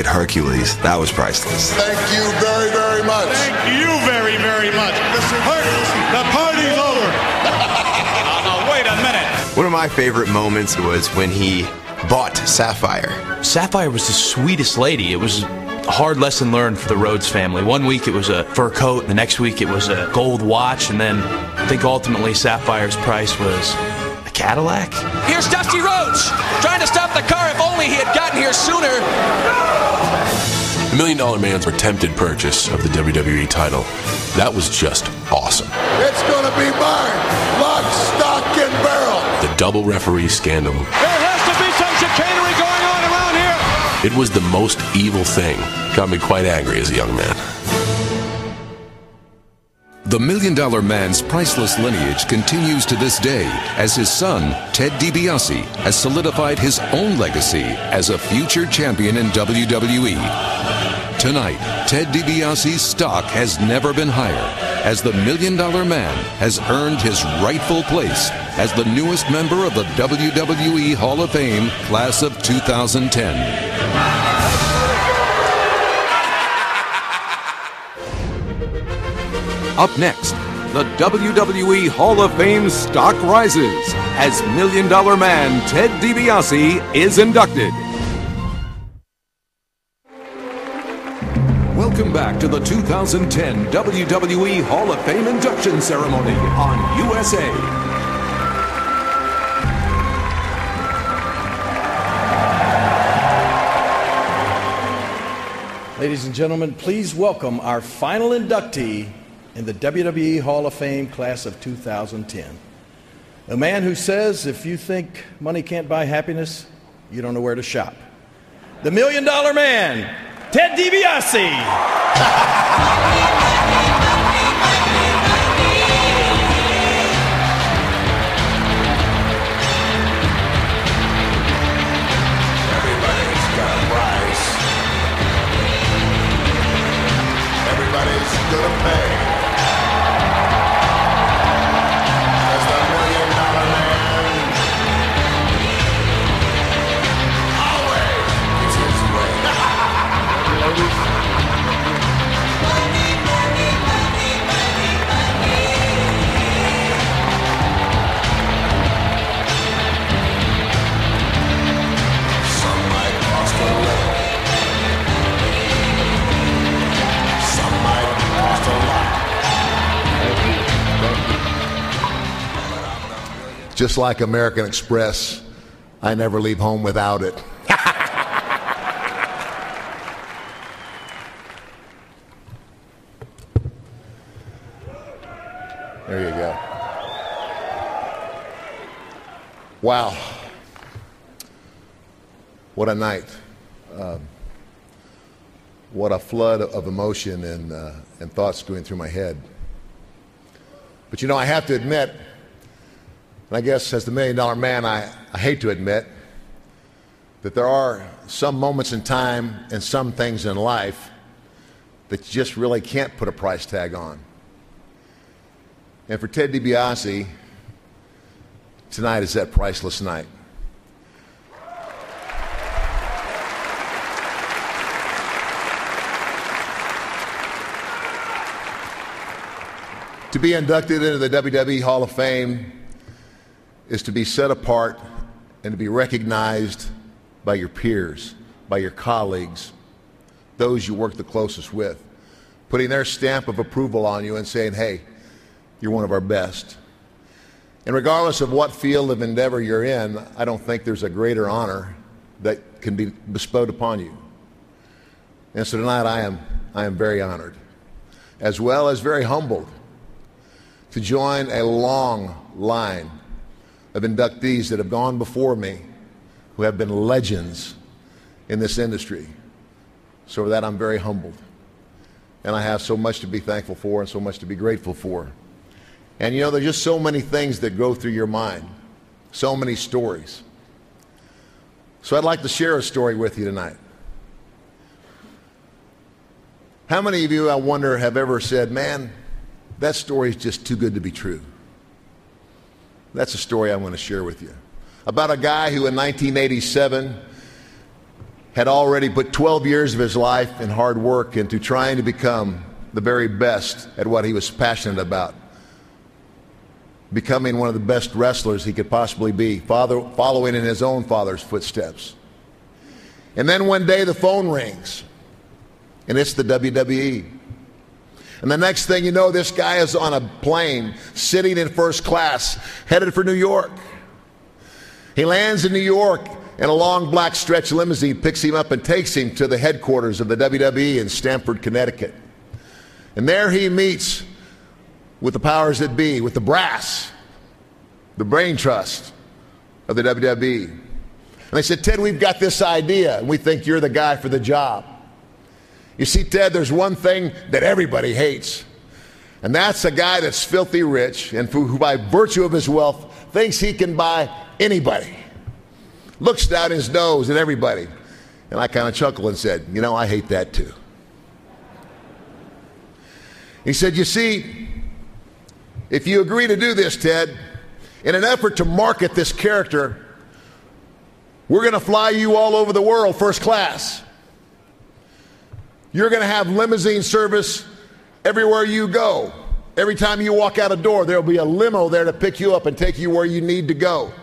at Hercules. That was priceless. Thank you very, very much. Thank you very, very much. Hurt, the party's over. Now, wait a minute. One of my favorite moments was when he bought Sapphire. Sapphire was the sweetest lady. It was a hard lesson learned for the Rhodes family. One week it was a fur coat, the next week it was a gold watch, and then I think ultimately Sapphire's price was a Cadillac. Here's Dusty Rhodes trying to stop the car. If only he had gotten here sooner. The $1 Million Man's attempted purchase of the WWE title, that was just awesome. It's going to be mine. Lock, stock, and barrel. The double referee scandal. There has to be some chicanery going on around here. It was the most evil thing. Got me quite angry as a young man. The $1 Million Man's priceless lineage continues to this day as his son, Ted DiBiase, has solidified his own legacy as a future champion in WWE. Tonight, Ted DiBiase's stock has never been higher as the $1 Million Man has earned his rightful place as the newest member of the WWE Hall of Fame class of 2010. Up next, the WWE Hall of Fame stock rises as $1 Million Man Ted DiBiase is inducted. Welcome back to the 2010 WWE Hall of Fame induction ceremony on USA. Ladies and gentlemen, please welcome our final inductee in the WWE Hall of Fame class of 2010. A man who says if you think money can't buy happiness, you don't know where to shop. The $1 Million Man, Ted DiBiase. Everybody's gonna pay. As the $1 Million Man always gets his way. Some might cost a little. Some might cost a lot. Just like American Express, I never leave home without it. There you go. Wow. What a night. What a flood of emotion and thoughts going through my head. But you know, I have to admit, and I guess as the $1 Million Man, I hate to admit that there are some moments in time and some things in life that you just really can't put a price tag on. And for Ted DiBiase, tonight is that priceless night. To be inducted into the WWE Hall of Fame is to be set apart and to be recognized by your peers, by your colleagues, those you work the closest with, putting their stamp of approval on you and saying, hey, you're one of our best. And regardless of what field of endeavor you're in, I don't think there's a greater honor that can be bestowed upon you. And so tonight I am very honored, as well as very humbled, to join a long line of inductees that have gone before me, who have been legends in this industry. So for that, I'm very humbled. And I have so much to be thankful for and so much to be grateful for. And you know, there's just so many things that go through your mind, so many stories. So I'd like to share a story with you tonight. How many of you, I wonder, have ever said, man, that story is just too good to be true? That's a story I want to share with you. About a guy who in 1987 had already put 12 years of his life in hard work into trying to become the very best at what he was passionate about, becoming one of the best wrestlers he could possibly be, following in his own father's footsteps. And then one day the phone rings, and it's the WWE. And the next thing you know, this guy is on a plane, sitting in first class, headed for New York. He lands in New York, and a long black stretch limousine picks him up and takes him to the headquarters of the WWE in Stamford, Connecticut. And there he meets with the powers that be, with the brass, the brain trust of the WWE. And they said, Ted, we've got this idea, and we think you're the guy for the job. You see, Ted, there's one thing that everybody hates, and that's a guy that's filthy rich and who by virtue of his wealth thinks he can buy anybody. Looks down his nose at everybody. And I kind of chuckled and said, you know, I hate that too. He said, you see, if you agree to do this, Ted, in an effort to market this character, we're going to fly you all over the world first class. You're going to have limousine service everywhere you go. Every time you walk out a door, there'll be a limo there to pick you up and take you where you need to go.